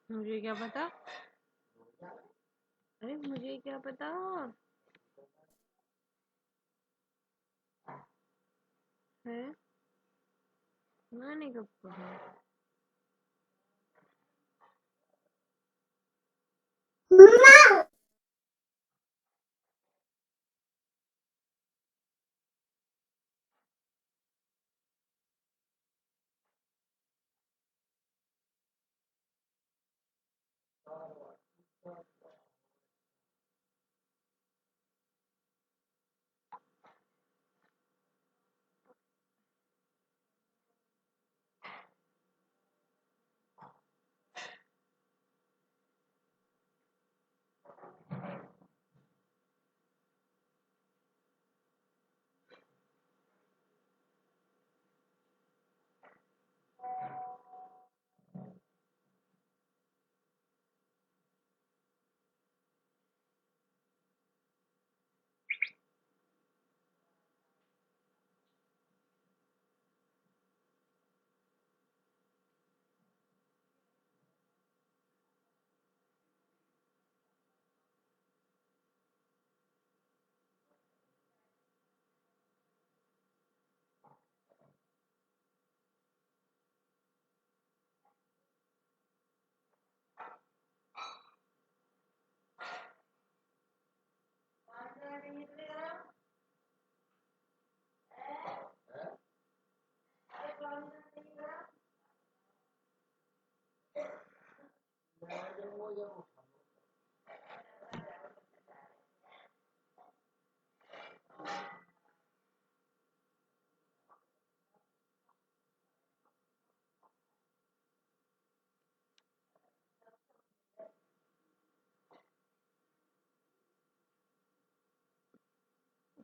मुझे क्या पता। अरे मुझे क्या पता। है मैंने कब कहा।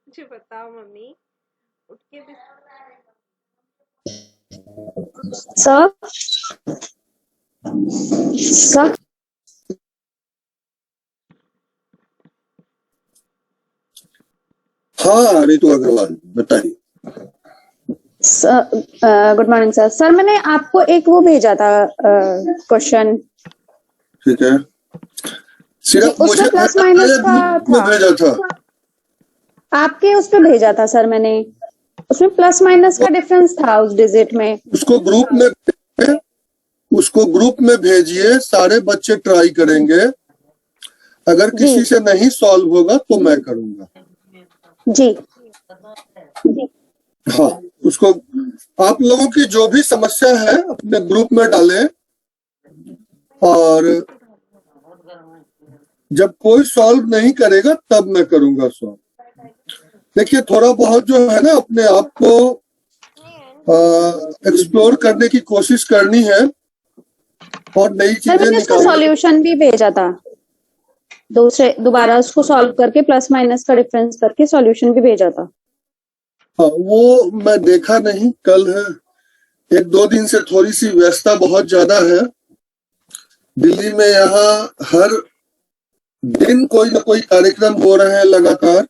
मुझे बताओ मम्मी। उठ के भी। सर सर हाँ रितु अग्रवाल बताइए। Good morning sir. सर मैंने आपको एक वो भेजा था क्वेश्चन। ठीक है, सिर्फ मुझे उसमें प्लस भेजा था माइनस या का ग्रुप में था। भेजा था? आपके उस पे भेजा था सर मैंने। उसमें प्लस माइनस का डिफरेंस था उस डिजिट में। उसको ग्रुप में भेजिए, सारे बच्चे ट्राई करेंगे। अगर जी किसी से नहीं सॉल्व होगा तो मैं करूंगा। जी हाँ, उसको आप लोगों की जो भी समस्या है अपने ग्रुप में डालें, और जब कोई सॉल्व नहीं करेगा तब मैं करूंगा सॉल्व। देखिए, थोड़ा बहुत जो है ना, अपने आप को एक्सप्लोर करने की कोशिश करनी है और नई सर चीजें मैंने उसका निकालने की। सॉल्यूशन भी भेजा था। दोबारा उसको सॉल्व करके प्लस माइनस का डिफरेंस करके सॉल्यूशन भी भेजा था। हाँ, वो मैं देखा नहीं, कल है। एक दो दिन से थोड़ी सी व्यस्तता बहुत ज्यादा है दिल्ली में। यहाँ हर दिन कोई ना कोई कार्यक्रम हो रहे हैं लगातार।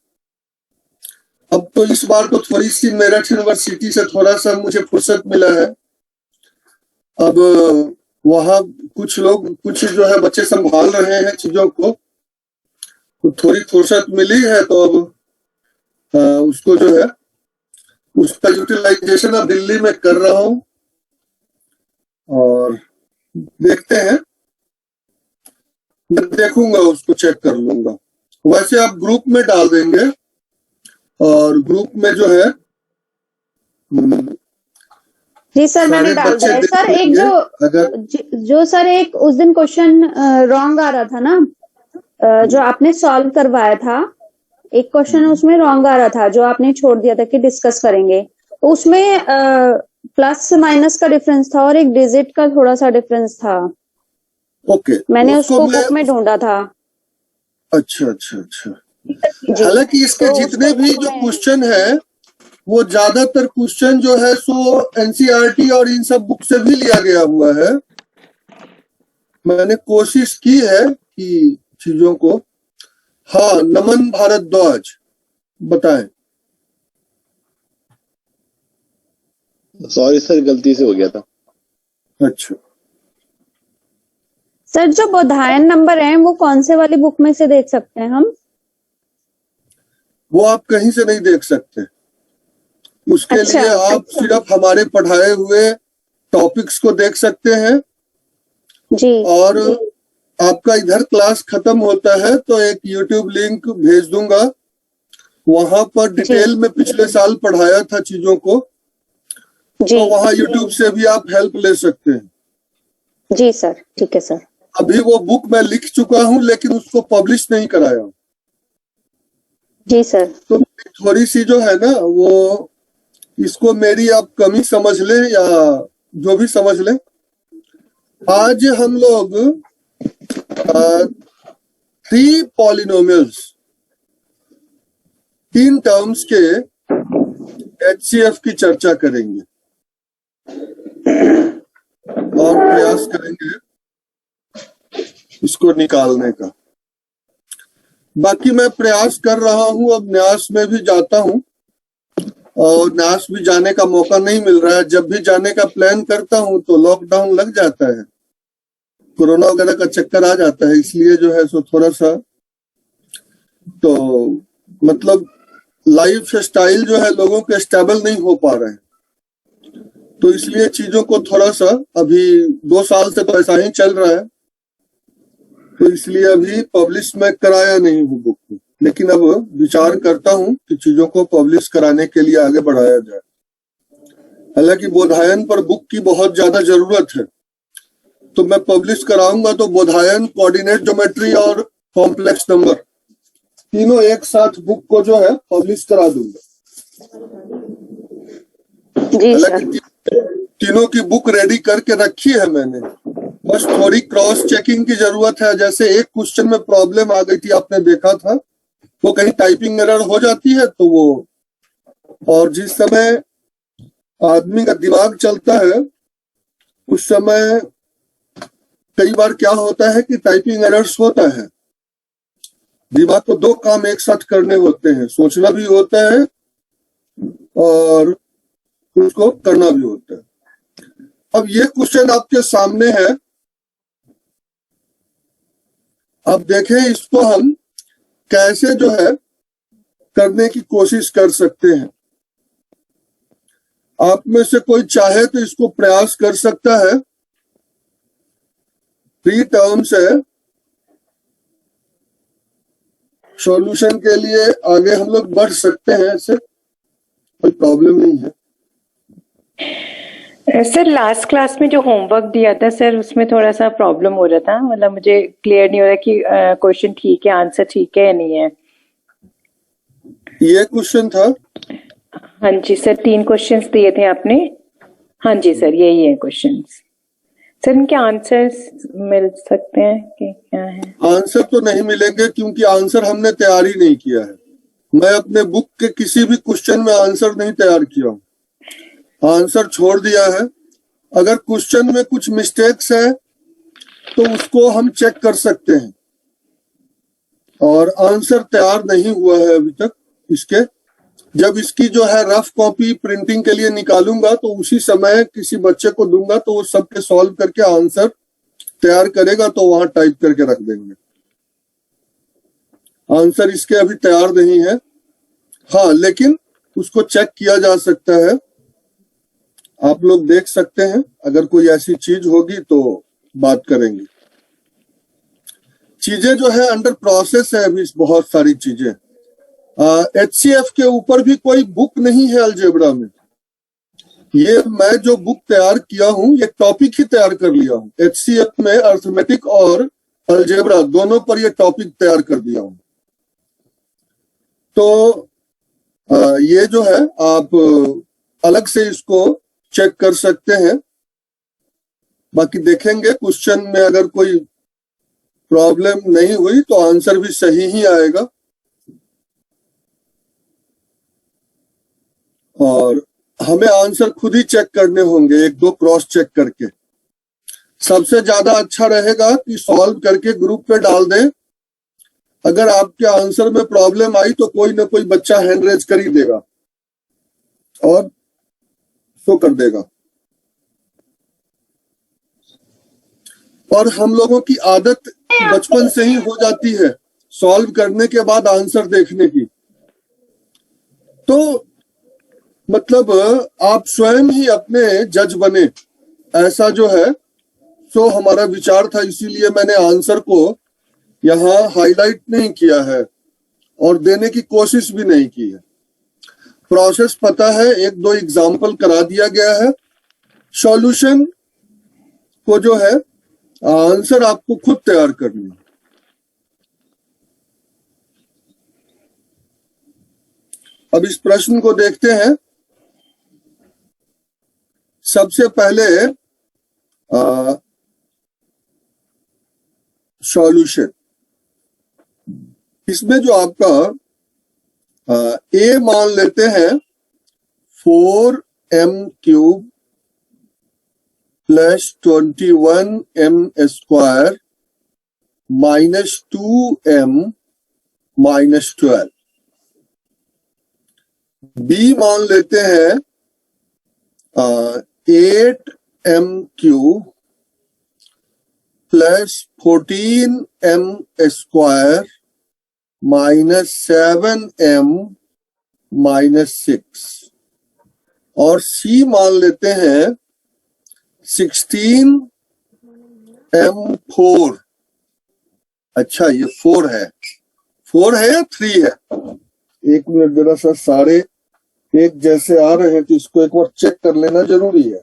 अब तो इस बार तो थोड़ी सी मेरठ यूनिवर्सिटी से थोड़ा सा मुझे फुर्सत मिला है। अब वहाँ कुछ लोग, कुछ जो है बच्चे संभाल रहे हैं चीजों को, तो थोड़ी फुर्सत मिली है, तो अब उसको जो है उसका यूटिलाइजेशन अब दिल्ली में कर रहा हूँ और देखते हैं। मैं देखूंगा, उसको चेक कर लूंगा। वैसे आप ग्रुप में डाल देंगे और ग्रुप में जो है जी सर मैंने सारे डाल बच्चे दिया है देख सर। एक लेंगे। अगर जो सर एक उस दिन क्वेश्चन रॉन्ग आ रहा था ना, जो आपने सॉल्व करवाया था। एक क्वेश्चन उसमें रॉन्ग आ रहा था जो आपने छोड़ दिया था कि डिस्कस करेंगे। तो उसमें प्लस माइनस का डिफरेंस था और एक डिजिट का थोड़ा सा डिफरेंस था। ओके, मैंने उसको उसको मैं बुक में ढूंढा था। अच्छा अच्छा अच्छा। जी हालांकि इसके तो जितने उसको भी बुक जो में। क्वेश्चन है, वो ज्यादातर क्वेश्चन जो है सो एनसीईआरटी और इन सब बुक से भी लिया गया हुआ है। मैंने कोशिश की है कि चीजों को। हाँ, नमन भारद्वाज बताएं। सॉरी सर, गलती से हो गया था। अच्छा, सर जो बोधायन नंबर है वो कौन से वाली बुक में से देख सकते हैं हम? वो आप कहीं से नहीं देख सकते। उसके अच्छा। लिए आप सिर्फ हमारे पढ़ाए हुए टॉपिक्स को देख सकते हैं, जी। और आपका इधर क्लास खत्म होता है तो एक यूट्यूब लिंक भेज दूंगा, वहां पर डिटेल में पिछले साल पढ़ाया था चीजों को, जी। तो वहां यूट्यूब से भी आप हेल्प ले सकते हैं। जी सर, ठीक है सर। अभी वो बुक मैं लिख चुका हूं लेकिन उसको पब्लिश नहीं कराया। जी सर। तो थोड़ी सी जो है ना वो, इसको मेरी आप कमी समझ लें या जो भी समझ लें, आज हम लोग 3 पॉलिनोमियल्स, 3 टर्म्स के HCF की चर्चा करेंगे और प्रयास करेंगे इसको निकालने का। बाकी मैं प्रयास कर रहा हूं, अब न्यास में भी जाता हूं और न्यास भी जाने का मौका नहीं मिल रहा है। जब भी जाने का प्लान करता हूं तो लॉकडाउन लग जाता है, कोरोना वगैरह का चक्कर आ जाता है, इसलिए जो है सो थोड़ा सा तो मतलब लाइफ स्टाइल जो है लोगों के स्टेबल नहीं हो पा रहे हैं, तो इसलिए चीजों को थोड़ा सा अभी 2 साल से तो ऐसा ही चल रहा है, तो इसलिए अभी पब्लिश मैं कराया नहीं हूँ बुक को, लेकिन अब विचार करता हूँ कि चीजों को पब्लिश कराने के लिए आगे बढ़ाया जाए। हालांकि बोधायन पर बुक की बहुत ज्यादा जरूरत है, तो मैं पब्लिश कराऊंगा तो बोधायन, कोऑर्डिनेट ज्योमेट्री और कॉम्प्लेक्स नंबर तीनों एक साथ बुक को जो है पब्लिश करा दूंगा। जी सर। हालांकि तीनों की बुक रेडी करके रखी है मैंने, बस थोड़ी क्रॉस चेकिंग की जरूरत है। जैसे एक क्वेश्चन में प्रॉब्लम आ गई थी, आपने देखा था, वो कहीं टाइपिंग एरर हो जाती है तो वो, और जिस समय आदमी का दिमाग चलता है उस समय कई बार क्या होता है कि टाइपिंग एरर्स होता है, दिमाग को 2 काम एक साथ करने होते हैं, सोचना भी होता है और उसको करना भी होता है। अब ये क्वेश्चन आपके सामने है, अब देखें इसको हम कैसे जो है करने की कोशिश कर सकते हैं। आप में से कोई चाहे तो इसको प्रयास कर सकता है। 3 टर्म्स है, सॉल्यूशन के लिए आगे हम लोग बढ़ सकते हैं, ऐसे कोई प्रॉब्लम नहीं है। सर लास्ट क्लास में जो होमवर्क दिया था सर, उसमें थोड़ा सा प्रॉब्लम हो रहा था, मतलब मुझे क्लियर नहीं हो रहा कि क्वेश्चन ठीक है, आंसर ठीक है या नहीं है। ये क्वेश्चन था? हाँ जी सर, 3 क्वेश्चंस दिए थे आपने। हाँ जी सर, यही है क्वेश्चंस। सर इनके आंसर्स मिल सकते हैं कि क्या है? आंसर तो नहीं मिलेंगे क्योंकि आंसर हमने तैयार ही नहीं किया है। मैं अपने बुक के किसी भी क्वेश्चन में आंसर नहीं तैयार किया हूँ, आंसर छोड़ दिया है। अगर क्वेश्चन में कुछ मिस्टेक्स है तो उसको हम चेक कर सकते हैं, और आंसर तैयार नहीं हुआ है अभी तक इसके। जब इसकी जो है रफ कॉपी प्रिंटिंग के लिए निकालूंगा तो उसी समय किसी बच्चे को दूंगा, तो वो सबके सॉल्व करके आंसर तैयार करेगा, तो वहां टाइप करके रख देंगे। आंसर इसके अभी तैयार नहीं है, हाँ, लेकिन उसको चेक किया जा सकता है, आप लोग देख सकते हैं। अगर कोई ऐसी चीज होगी तो बात करेंगे। चीजें जो है अंडर प्रोसेस है अभी, बहुत सारी चीजें। HCF के ऊपर भी कोई बुक नहीं है अलजेब्रा में। ये मैं जो बुक तैयार किया हूं, ये टॉपिक ही तैयार कर लिया हूं। HCF में अर्थमेटिक और अलजेब्रा दोनों पर ये टॉपिक तैयार कर दिया हूं। तो ये जो है आप अलग से इसको चेक कर सकते हैं। बाकी देखेंगे क्वेश्चन में अगर कोई प्रॉब्लम नहीं हुई तो आंसर भी सही ही आएगा। और हमें आंसर खुद ही चेक करने होंगे, 1-2 क्रॉस चेक करके। सबसे ज्यादा अच्छा रहेगा कि सॉल्व करके ग्रुप पे डाल दें। अगर आपके आंसर में प्रॉब्लम आई तो कोई ना कोई बच्चा हैंड रेज कर ही देगा और शो कर देगा। और हम लोगों की आदत बचपन से ही हो जाती है सॉल्व करने के बाद आंसर देखने की। तो मतलब आप स्वयं ही अपने जज बने, ऐसा जो है सो हमारा विचार था, इसीलिए मैंने आंसर को यहाँ हाईलाइट नहीं किया है और देने की कोशिश भी नहीं की है। प्रोसेस पता है, एक दो एग्जाम्पल करा दिया गया है। सॉल्यूशन को जो है आंसर आपको खुद तैयार करनी है। अब इस प्रश्न को देखते हैं। सबसे पहले सॉल्यूशन, इसमें जो आपका ए मान लेते हैं 4m³ + 21m² - 2m - 12। बी मान लेते हैं 8m³ + 14m² - 7m - 6। और सी मान लेते हैं 16m4। अच्छा, ये 4 है, 4 है या 3 है? एक मिनट, जरा सा सारे एक जैसे आ रहे हैं तो इसको एक बार चेक कर लेना जरूरी है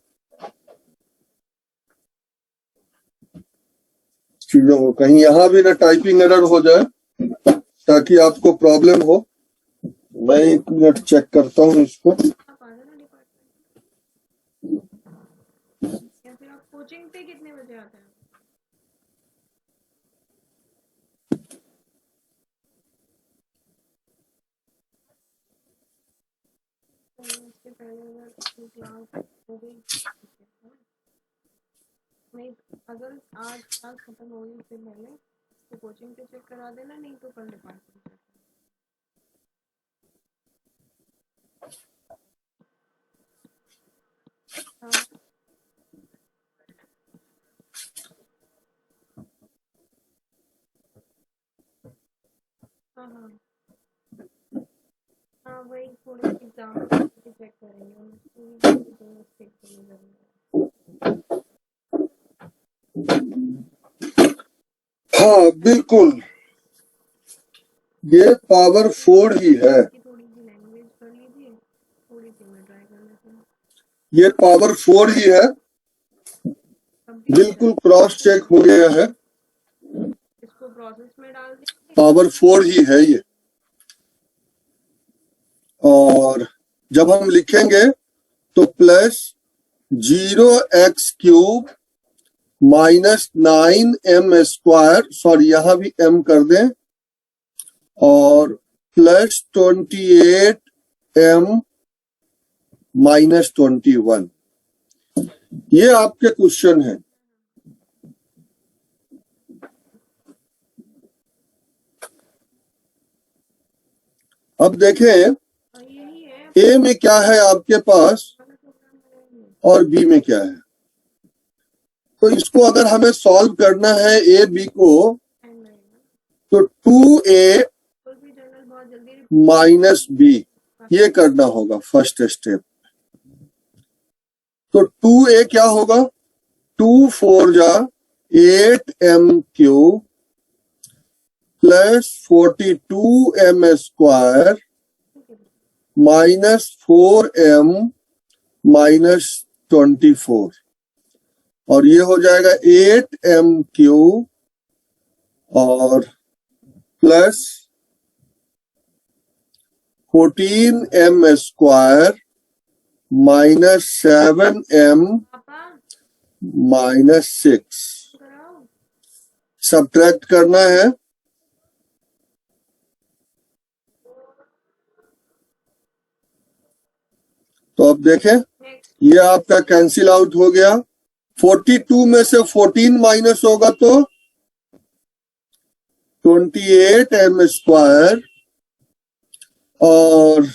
चीजों को, कहीं यहाँ भी ना टाइपिंग एरर हो जाए ताकि आपको प्रॉब्लम हो। मैं एक मिनट चेक करता हूँ इसको। आप आ जाना डिपार्टमेंट, या फिर आप कोचिंग पे कितने बजे आते हैं? इसके पहले अगर क्लास हो गई नहीं, अगर आज क्लास खत्म हो गई उससे पहले तो कोचिंग पे चेक करा देना, नहीं तो कल डिपार्टमेंट चेक। हाँ हाँ हाँ हाँ, वही थोड़े एग्जाम चेक करेंगे, उसको चेक करने लगेगा। हाँ बिल्कुल, ये पावर 4 ही है। थोड़ी सी लैंग्वेज कर लीजिए, थोड़ी सी मैं ट्राई कर लेती हूँ। ये पावर 4 ही है, बिल्कुल क्रॉस चेक हो गया है। इसको प्रोसेस में डाल देंगे। पावर 4 ही है ये। और जब हम लिखेंगे तो +0x³ - 9m², सॉरी यहाँ भी m कर दें, और +28m - 21। ये आपके क्वेश्चन है। अब देखें यही है ए में क्या है आपके पास और बी में क्या है। तो इसको अगर हमें सॉल्व करना है ए बी को, तो 2a - b ये करना होगा फर्स्ट स्टेप। तो 2a क्या होगा, 2 4 जा 8m³ + 42m² - 4m - 24। और ये हो जाएगा 8m³ और प्लस 14m² - 7m - 6। सब्ट्रैक्ट करना है। तो अब देखें, ये आपका कैंसिल आउट हो गया। 42 में से 14 माइनस होगा तो 28m² और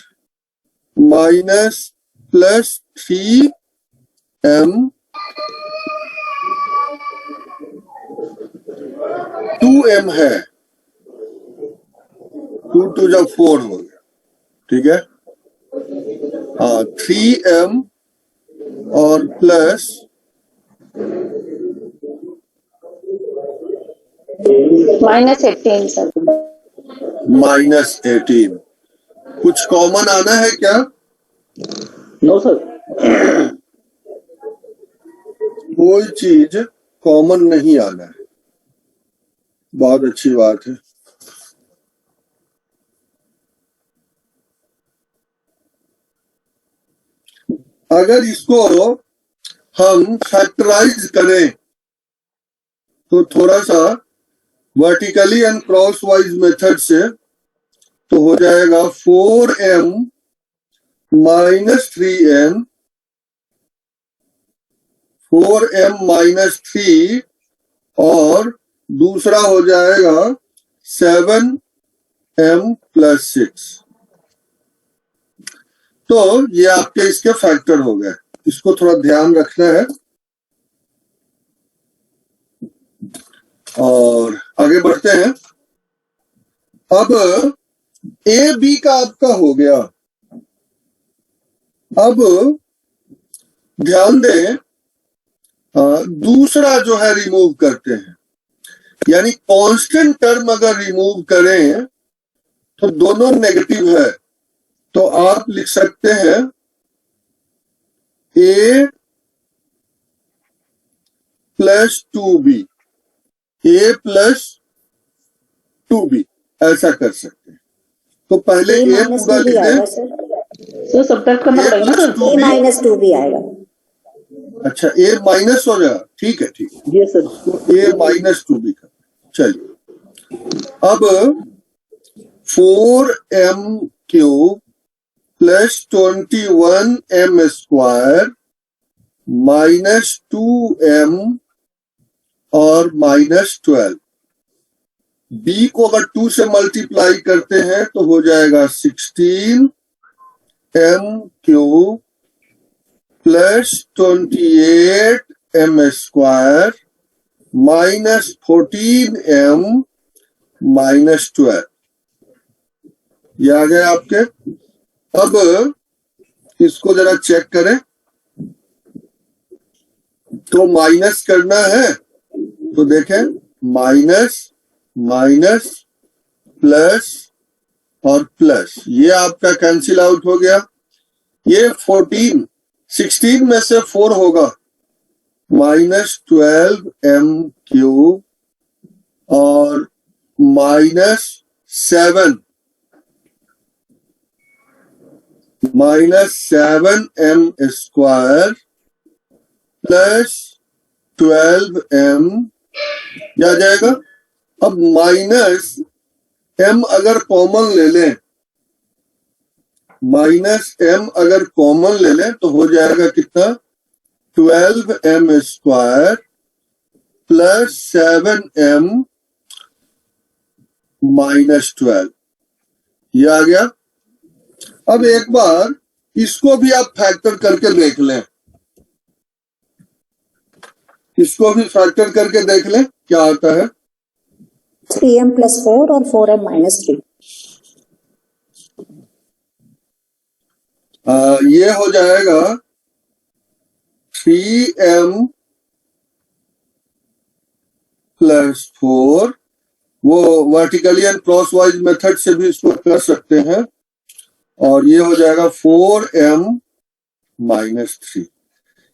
माइनस +3m 2m है, 2 2 जब 4 हो गया, ठीक है। हाँ 3m और प्लस -18 सर। -18। कुछ कॉमन आना है क्या? No sir. कोई चीज कॉमन नहीं आना है, बहुत अच्छी बात है। अगर इसको हम फैक्टराइज करें तो थोड़ा सा vertically and cross wise method से तो हो जाएगा 4m - 3n, 4m - 3 और दूसरा हो जाएगा 7m + 6। तो ये आपके इसके फैक्टर हो गए, इसको थोड़ा ध्यान रखना है। और आगे बढ़ते हैं। अब ए बी का आपका हो गया। अब ध्यान दें, दूसरा जो है रिमूव करते हैं, यानी कांस्टेंट टर्म अगर रिमूव करें तो दोनों नेगेटिव है, तो आप लिख सकते हैं a + 2b, a + 2b, ऐसा कर सकते हैं। तो पहले a पूरा लिख दें। सर सब्ट्रैक्ट करना पड़ेगा ना सर। -2b आएगा। अच्छा a माइनस हो जाएगा, ठीक है ठीक है। Yes sir. तो a - 2b का चलिए। अब 4m³ + 21m² -2m और -12। b को अगर 2 से मल्टीप्लाई करते हैं तो हो जाएगा 16m³ + 28m² -14m -12। ये आ गए आपके। अब इसको जरा चेक करें, तो माइनस करना है तो देखें माइनस माइनस प्लस और प्लस, ये आपका कैंसिल आउट हो गया। ये 16 में से 4 होगा, -12m³ और -7 -7m² + 12m, क्या आ जाएगा? अब -m अगर कॉमन ले लें, -m अगर कॉमन ले लें तो हो जाएगा कितना? 12m² + 7m -12, ये आ गया। अब एक बार इसको भी आप फैक्टर करके देख लें, इसको भी फैक्टर करके देख लें क्या आता है। 3m + 4 और 4m - 3। ये हो जाएगा 3m + 4, वो vertically and cross wise method से भी इसको कर सकते हैं, और ये हो जाएगा 4m - 3।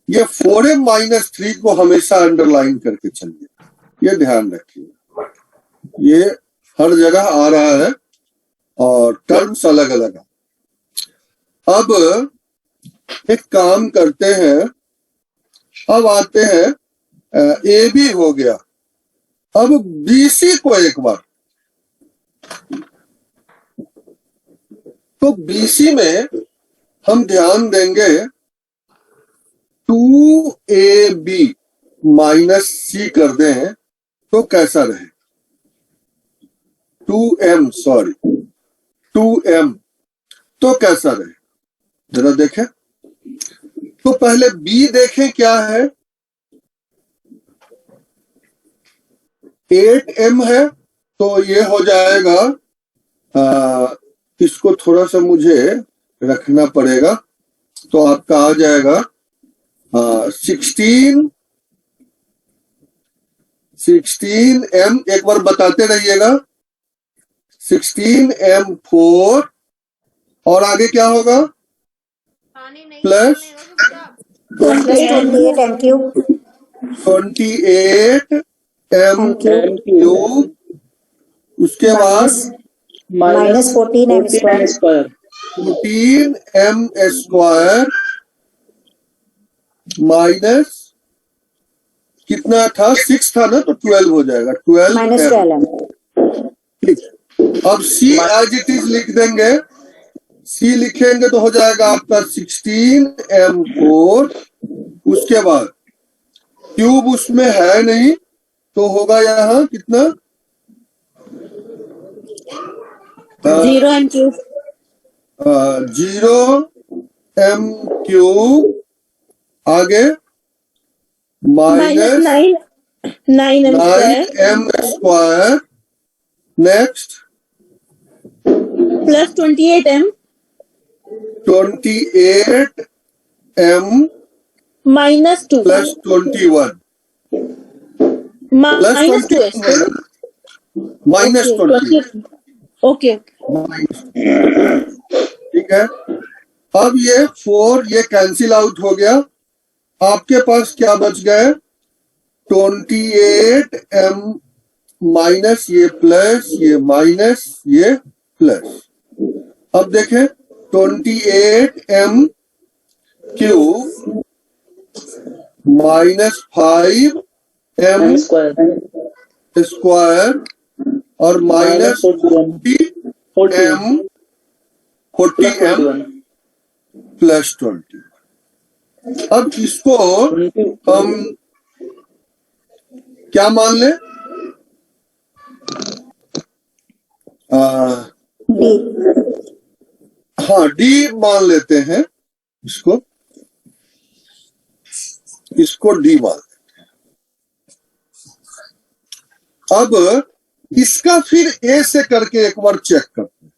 ये 4m - 3 को हमेशा अंडरलाइन करके चलिए, ये ध्यान रखिए, ये हर जगह आ रहा है और टर्म्स अलग अलग है। अब एक काम करते हैं, अब आते हैं ए बी हो गया। अब BC को एक बार, तो BC में हम ध्यान देंगे 2AB - C कर दें तो कैसा रहे? 2m, सॉरी 2m, तो कैसा रहे जरा देखें। तो पहले B देखें क्या है। 8m है, तो ये हो जाएगा, इसको थोड़ा सा मुझे रखना पड़ेगा, तो आपका आ जाएगा 16m, एक बार बताते रहिएगा, 16m4, और आगे क्या होगा, पानी नहीं प्लस डालने दो चुपचाप। 28m क्यूब, उसके बाद minus 14m square 14m square minus कितना था, 6 था ना, तो 12 हो जाएगा, 12m। ठीक, अब C एज इट इज लिख देंगे, C लिखेंगे तो हो जाएगा आपका 16m4, उसके बाद क्यूब उसमें है नहीं, तो होगा यहाँ कितना, 0m क्यूब 0m क्यूब, आगे minus 9m square, next plus 28m 28m minus 2 plus 21 minus 2 minus 20, okay ठीक है। अब ये 4 ये कैंसिल आउट हो गया, आपके पास क्या बच गए, 28m माइनस ये प्लस, ये माइनस, ये प्लस। अब देखें 28m cube minus 5m square और माइनस 40m प्लस 20। अब इसको हम क्या मान लें, हाँ डी मान लेते हैं, इसको डी मान लेते हैं। अब इसका फिर ए से करके एक बार चेक करते हैं,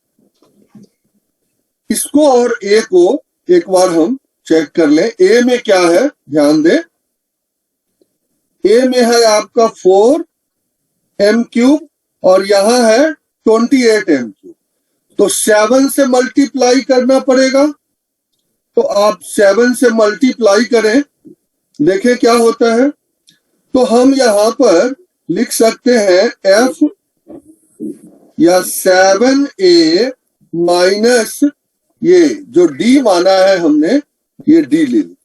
इसको और ए को एक बार हम चेक कर लें। ए में क्या है, ध्यान दें, ए में है आपका 4m क्यूब और यहां है 28m क्यूब, तो 7 से मल्टीप्लाई करना पड़ेगा। तो आप 7 से मल्टीप्लाई करें, देखें क्या होता है। तो हम यहां पर लिख सकते हैं f या 7a माइनस ये जो d माना है हमने, ये d ले लीजिए,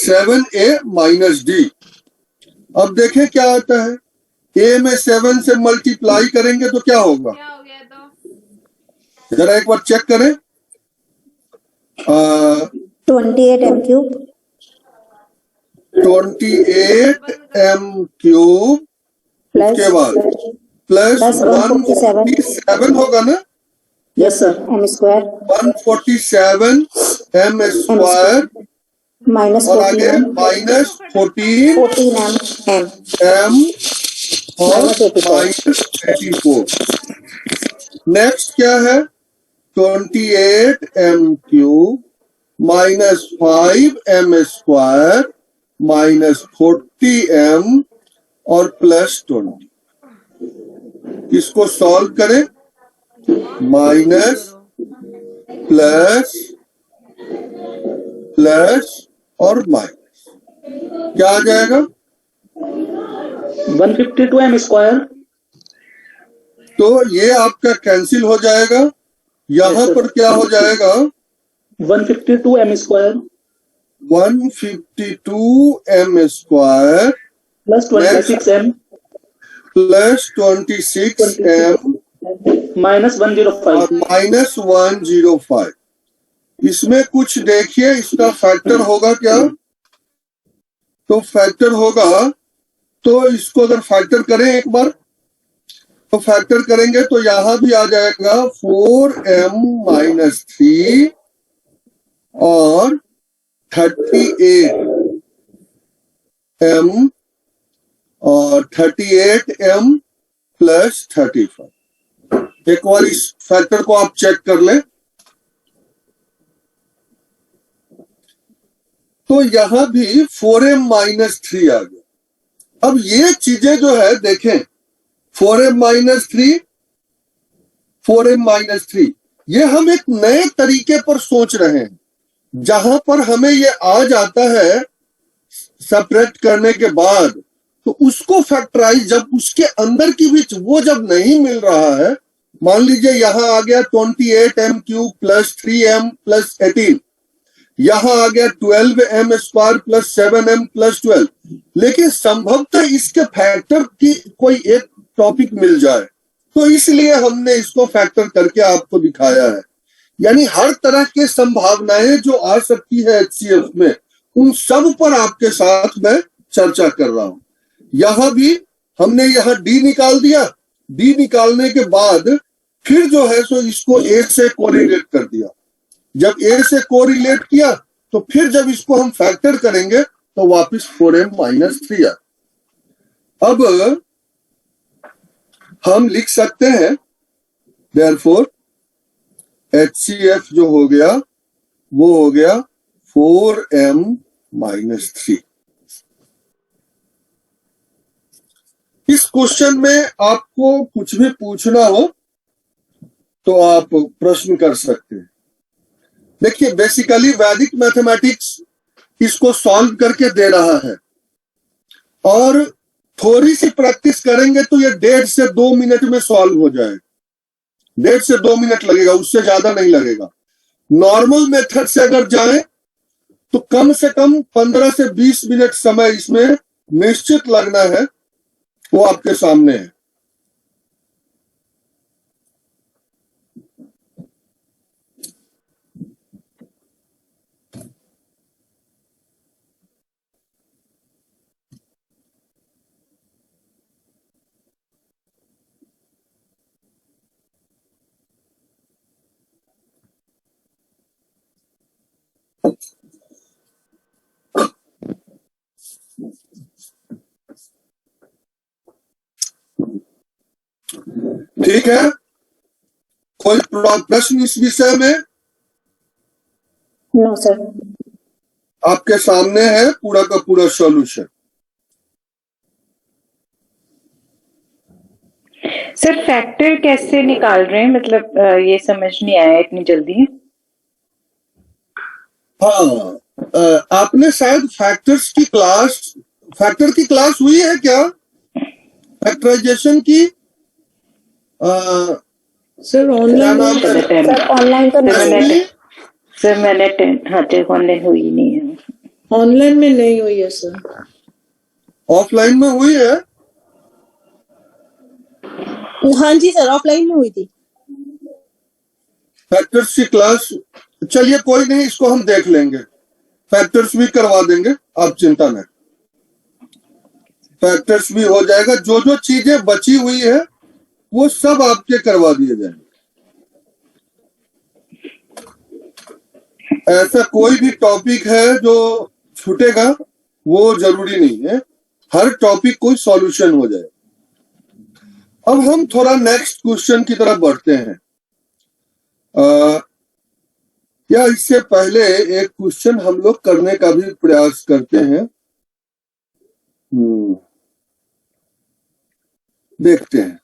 7a माइनस d। अब देखें क्या आता है, a में 7 से मल्टीप्लाई करेंगे तो क्या होगा, क्या हो गया तो जरा एक बार चेक करें। 28m क्यूब 28m क्यूब, उसके बाद प्लस 147 होगा ना, yes sir m square 147m square minus और आगे माइनस 14m 14m और माइनस 84। नेक्स्ट क्या है, 28m cube minus 5m square minus 40m और प्लस 20। इसको सॉल्व करें, माइनस प्लस प्लस और माइनस, क्या आ जाएगा, 152m स्क्वायर, तो ये आपका कैंसिल हो जाएगा। यहां पर क्या हो जाएगा, 152m square 152m square plus 26m plus 26m minus 105 और माइनस 105। इसमें कुछ देखिए, इसका फैक्टर होगा क्या, तो फैक्टर होगा, तो इसको अगर फैक्टर करें एक बार, तो फैक्टर करेंगे तो यहां भी आ जाएगा 4m माइनस 3 और 38m और 38m प्लस 35। एक बार इस फैक्टर को आप चेक कर लें। तो यहां भी 4m माइनस 3 आ गया। अब ये चीजें जो है देखें, 4m माइनस 3, 4m माइनस 3, ये हम एक नए तरीके पर सोच रहे हैं, जहां पर हमें ये आ जाता है सेपरेट करने के बाद, तो उसको फैक्टराइज जब उसके अंदर की भी वो जब नहीं मिल रहा है, मान लीजिए यहां आ गया 28m cube plus 3m plus 18, यहां आ गया 12m square plus 7m plus 12, लेकिन संभवतः इसके फैक्टर की कोई एक टॉपिक मिल जाए, तो इसलिए हमने इसको फैक्टर करके आपको दिखाया है। यानी हर तरह के संभावनाएं जो आ सकती है HCF में, उन सब पर आपके साथ मैं चर्चा कर रहा हूं। यहां भी हमने यहां डी निकाल दिया, डी निकालने के बाद फिर जो है सो इसको ए से कोरिलेट कर दिया। जब ए से कोरिलेट किया तो फिर जब इसको हम फैक्टर करेंगे तो वापस 4m माइनस 3 आ। अब हम लिख सकते हैं देयरफॉर HCF जो हो गया वो हो गया 4m माइनस 3। इस क्वेश्चन में आपको कुछ भी पूछना हो तो आप प्रश्न कर सकते हैं। देखिए बेसिकली वैदिक मैथमेटिक्स इसको सॉल्व करके दे रहा है, और थोड़ी सी प्रैक्टिस करेंगे तो ये 1.5 से 2 मिनट में सॉल्व हो जाएगा। 1.5 से 2 मिनट लगेगा, उससे ज्यादा नहीं लगेगा। नॉर्मल मेथड से अगर जाएं तो कम से कम 15 से 20 मिनट समय इसमें निश्चित लगना है, वो आपके सामने है। ठीक है, कोई प्रश्न इस विषय में? No sir. आपके सामने है पूरा का पूरा सॉल्यूशन। सर फैक्टर कैसे निकाल रहे हैं, मतलब ये समझ नहीं आया इतनी जल्दी। हाँ, आपने शायद फैक्टर की क्लास हुई है क्या? फैक्टराइजेशन की? सर क्या ऑनलाइन नाम है? सर ऑनलाइन तो नहीं हुई। SB? सर मैंने हाँ ऑनलाइन हुई नहीं है। ऑनलाइन में नहीं हुई है सर। ऑफलाइन में हुई है? हाँ जी सर, ऑफलाइन में हुई थी। फैक्टर्स की क्लास, चलिए कोई नहीं, इसको हम देख लेंगे, फैक्टर्स भी करवा देंगे, आप चिंता न। फैक्टर्स भी हो जाएगा, जो जो चीजें बची हुई है वो सब आपके करवा दिए जाएंगे। ऐसा कोई भी टॉपिक है जो छूटेगा वो जरूरी नहीं है, हर टॉपिक कोई सॉल्यूशन हो जाए। अब हम थोड़ा नेक्स्ट क्वेश्चन की तरफ बढ़ते हैं। या इससे पहले एक क्वेश्चन हम लोग करने का भी प्रयास करते हैं। देखते हैं।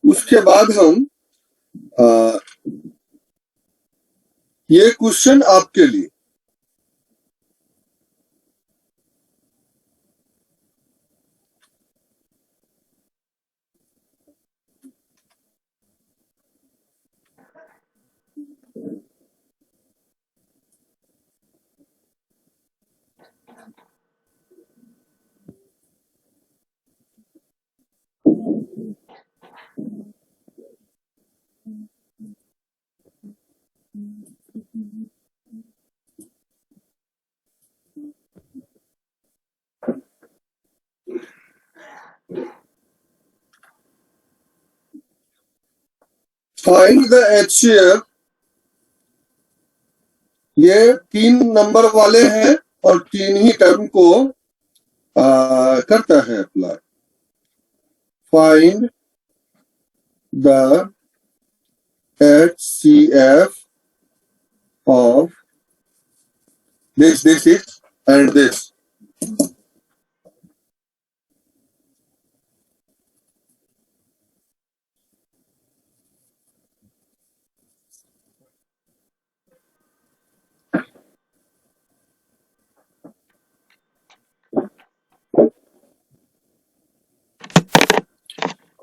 उसके बाद हम ये क्वेश्चन आपके लिए, फाइंड द HCF, ये 3 नंबर वाले हैं और 3 ही टर्म को करता है apply. Find the HCF of this and this.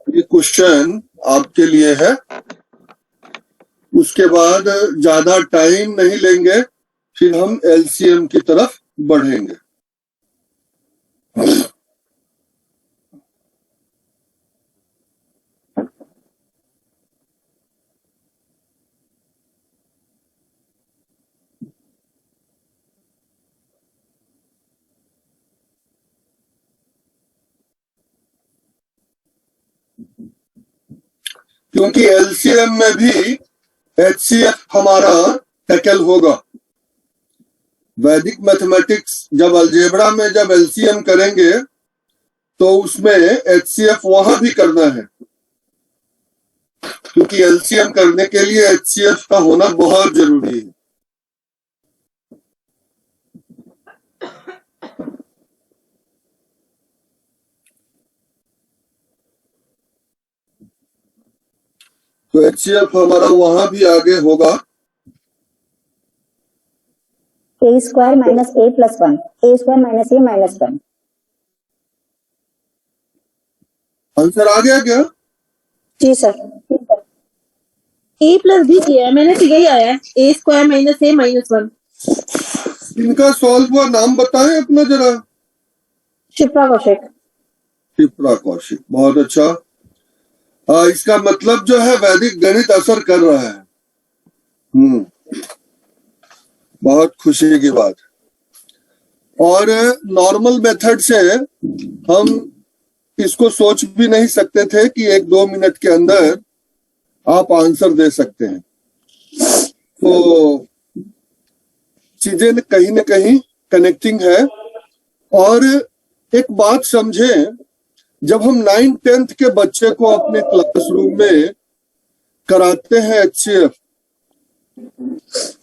ये क्वेश्चन आपके लिए है। उसके बाद ज्यादा टाइम नहीं लेंगे, फिर हम LCM की तरफ बढ़ेंगे। क्योंकि LCM में भी HCF हमारा टैकल होगा। वैदिक मैथमेटिक्स जब अलजेब्रा में जब LCM करेंगे तो उसमें HCF वहां भी करना है, क्योंकि LCM करने के लिए HCF का होना बहुत जरूरी है। तो HCF हमारा वहां भी आगे होगा। a square minus a plus 1, a square minus a minus 1। Answer आ गया क्या? जी सर। ए प्लस बी किया है मैंने, तो यही आया है, ए स्क्वायर माइनस ए माइनस 1। इनका सॉल्व हुआ नाम बताएं अपना जरा। शिप्रा कौशिक। शिप्रा कौशिक, बहुत अच्छा। इसका मतलब जो है वैदिक गणित असर कर रहा है। बहुत खुशी की बात। और नॉर्मल मेथड से हम इसको सोच भी नहीं सकते थे कि 1-2 मिनट के अंदर आप आंसर दे सकते हैं। तो चीजें कहीं न कहीं कनेक्टिंग है। और एक बात समझें, जब हम 9th-10th के बच्चे को अपने क्लासरूम में कराते हैं HCF,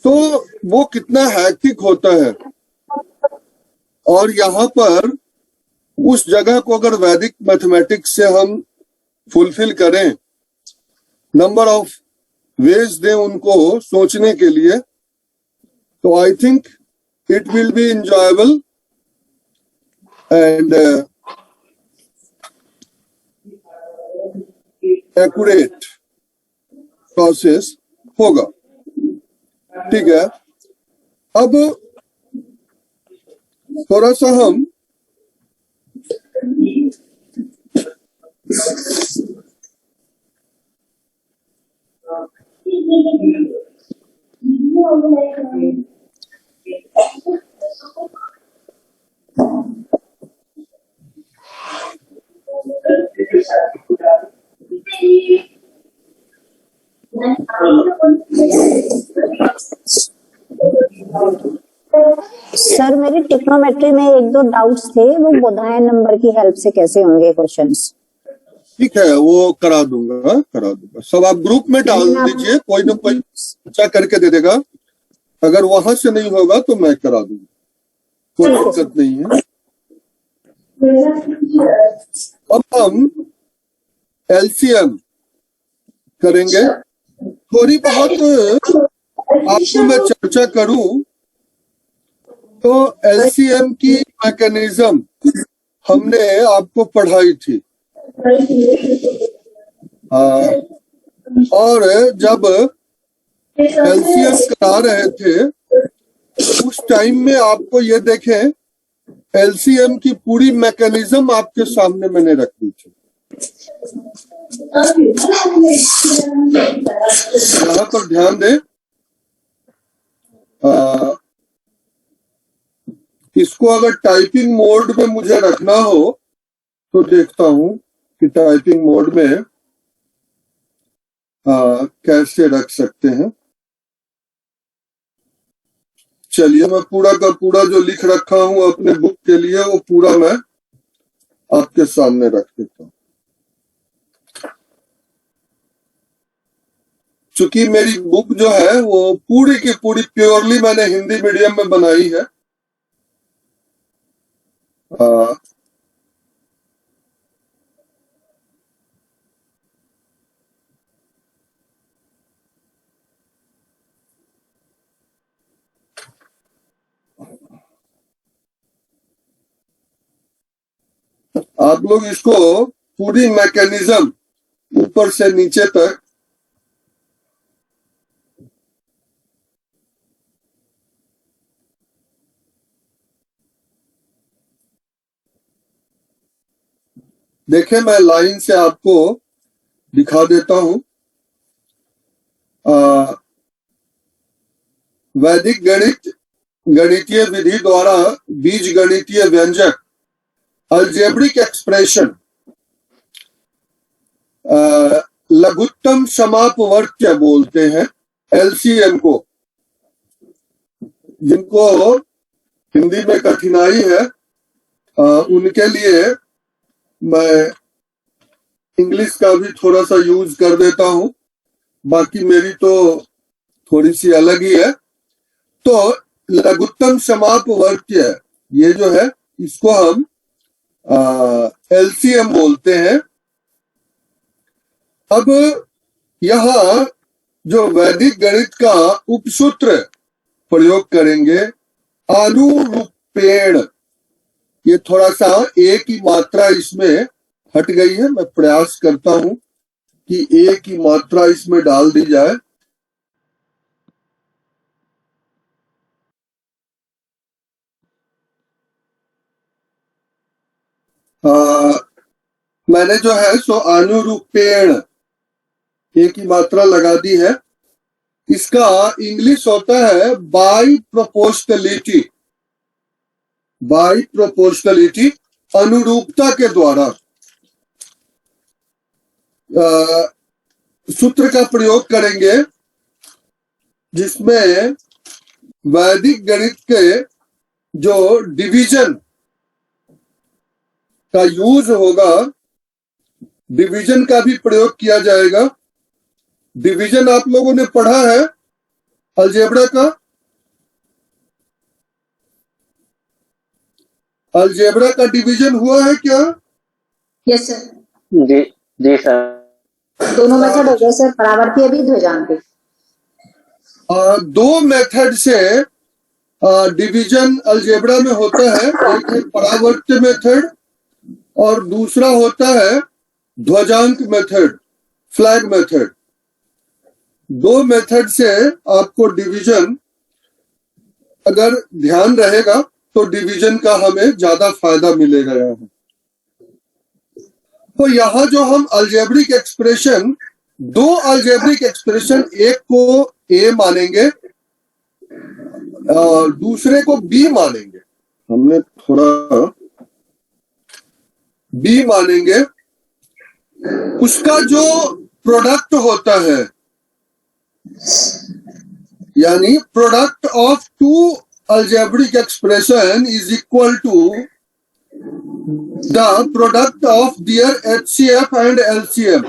तो वो कितना हैक्टिक होता है। और यहाँ पर उस जगह को अगर वैदिक मैथमेटिक्स से हम फुलफिल करें, नंबर ऑफ वेज दें उनको सोचने के लिए, तो I think it will be enjoyable and accurate process होगा। ठीक है, अब थोड़ा सा हम सर मेरी टिक्नोमेट्री में 1-2 डाउट्स थे, वो बोधायन नंबर की हेल्प से कैसे होंगे क्वेश्चंस? ठीक है, वो करा दूंगा। सब आप ग्रुप में डाल दीजिए, कोई ना कोई बच्चा करके दे देगा। अगर वहां से नहीं होगा तो मैं करा दूंगा, कोई दिक्कत नहीं है। अब हम LCM करेंगे। थोड़ी बहुत आपको मैं चर्चा करूं तो LCM की मैकेनिज्म हमने आपको पढ़ाई थी। और जब LCM करा रहे थे उस टाइम में आपको ये देखें, LCM की पूरी मैकेनिज्म आपके सामने मैंने रख दी थी। यहाँ पर ध्यान दें। इसको अगर टाइपिंग मोड में मुझे रखना हो तो देखता हूं कि टाइपिंग मोड में कैसे रख सकते हैं। चलिए मैं पूरा का पूरा जो लिख रखा हूं अपने बुक के लिए वो पूरा मैं आपके सामने रख देता हूं। चूंकि मेरी बुक जो है वो पूरी की पूरी प्योरली मैंने हिंदी मीडियम में बनाई है। आप लोग इसको पूरी मैकेनिज्म ऊपर से नीचे तक देखें, मैं लाइन से आपको दिखा देता हूं। वैदिक गणित गणितीय विधि द्वारा बीज गणितीय व्यंजक अल्जेब्रिक एक्सप्रेशन लघुत्तम समापवर्त्य बोलते हैं, एलसीएम को। जिनको हिंदी में कठिनाई है उनके लिए मैं इंग्लिश का भी थोड़ा सा यूज कर देता हूं, बाकी मेरी तो थोड़ी सी अलग ही है। तो लघुत्तम समापवर्त्य ये जो है इसको हम एलसीएम बोलते हैं। अब यहां जो वैदिक गणित का उपसूत्र प्रयोग करेंगे अनुरूपेण, ये थोड़ा सा ए की मात्रा इसमें हट गई है। मैं प्रयास करता हूं कि ए की मात्रा इसमें डाल दी जाए। मैंने जो है सो अनुरूपेण ए की मात्रा लगा दी है। इसका इंग्लिश होता है बाई प्रोपोर्शनलिटी। बाई प्रोपोर्शनलिटी अनुरूपता के द्वारा सूत्र का प्रयोग करेंगे, जिसमें वैदिक गणित के जो डिवीजन का यूज होगा, डिवीजन का भी प्रयोग किया जाएगा। डिवीजन आप लोगों ने पढ़ा है अलजेब्रा का? अलजेब्रा का डिवीजन हुआ है क्या? यस सर, जी जी सर। दोनों मेथड हो गए सर, परावर्ती भी ध्वजांक। दो मेथड से डिवीजन अलजेब्रा में होता है। एक है परावर्त्य मेथड और दूसरा होता है ध्वजांक मेथड, फ्लैग मेथड। दो मेथड से आपको डिवीजन, अगर ध्यान रहेगा तो डिवीजन का हमें ज्यादा फायदा मिलेगा यहाँ। तो यहाँ जो हम अलजेब्रिक एक्सप्रेशन, दो अलजेब्रिक एक्सप्रेशन, एक को ए मानेंगे और दूसरे को बी मानेंगे। हमने थोड़ा बी मानेंगे। उसका जो प्रोडक्ट होता है, यानी product of two algebraic expression is equal to the product of their HCF and LCM.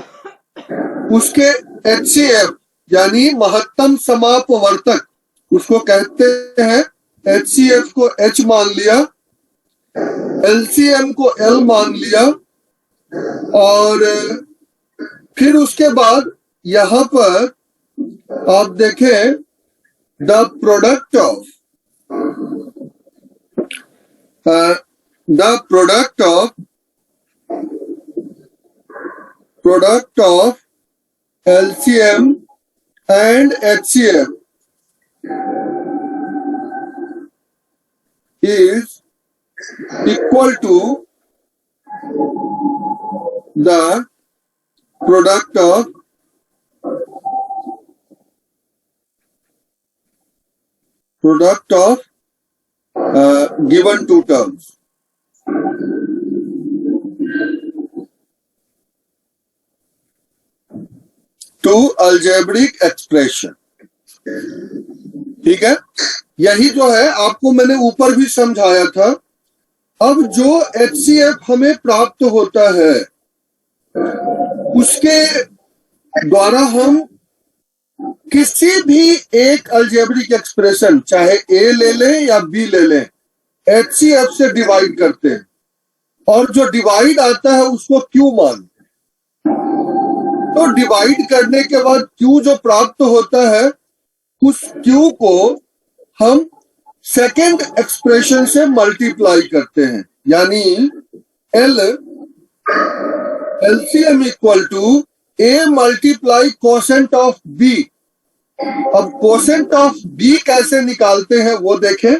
उसके एचसीएफ यानी महत्तम समापवर्तक, उसको कहते हैं। एचसीएफ को एच मान लिया, एलसीएम को एल मान लिया, और फिर उसके बाद यहां पर आप देखें the product of LCM and HCF is equal to the product of given two terms. Two algebraic expression. ठीक है, यही जो है आपको मैंने ऊपर भी समझाया था। अब जो HCF हमें प्राप्त होता है उसके द्वारा हम किसी भी एक अलजेब्रिक एक्सप्रेशन, चाहे A ले लें या B ले लें, HCF से डिवाइड करते हैं, और जो डिवाइड आता है उसको Q मान। तो डिवाइड करने के बाद Q जो प्राप्त होता है, उस Q को हम सेकेंड एक्सप्रेशन से मल्टीप्लाई करते हैं, यानी LCM equal to A multiply quotient of B। अब कोसेंट ऑफ B कैसे निकालते हैं वो देखें।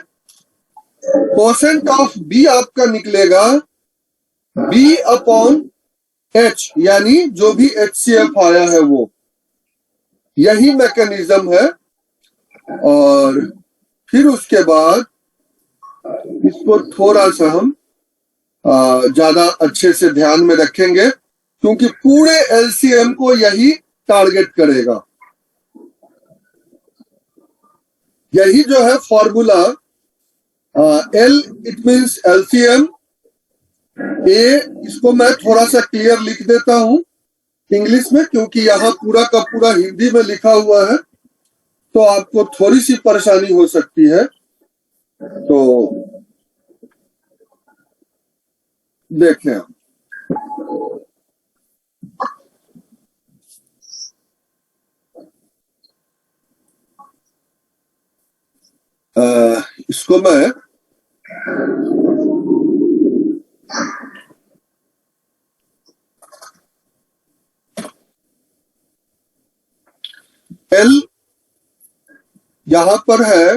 कोसेंट ऑफ B आपका निकलेगा B अपॉन H, यानी जो भी HCF आया है वो, यही मैकेनिज्म है। और फिर उसके बाद इसको थोड़ा सा हम ज्यादा अच्छे से ध्यान में रखेंगे, क्योंकि पूरे LCM को यही टारगेट करेगा। यही जो है formula, L it means LCM, A इसको मैं थोड़ा सा क्लियर लिख देता हूं इंग्लिश में, क्योंकि यहाँ पूरा का पूरा हिंदी में लिखा हुआ है तो आपको थोड़ी सी परेशानी हो सकती है। तो देखते हैं। इसको मैं L यहां पर है,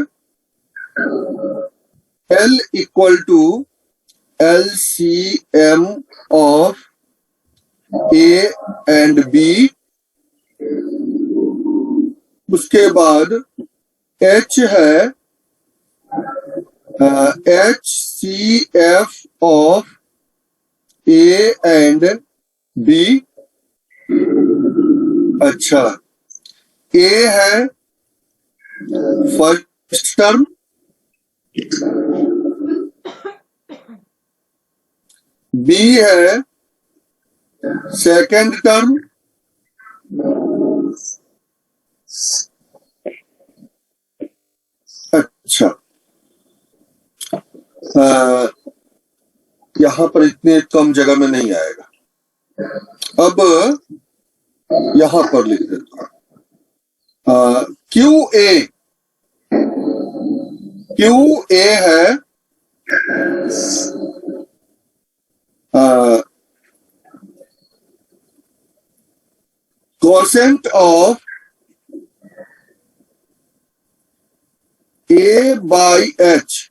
L equal to LCM of A and B। उसके बाद H है HCF of A and B। अच्छा, A है फर्स्ट टर्म, B है सेकेंड टर्म, अच्छा यहां पर इतने कम जगह में नहीं आएगा। अब यहां पर लिख देता हूं QA। QA है quotient of A by H।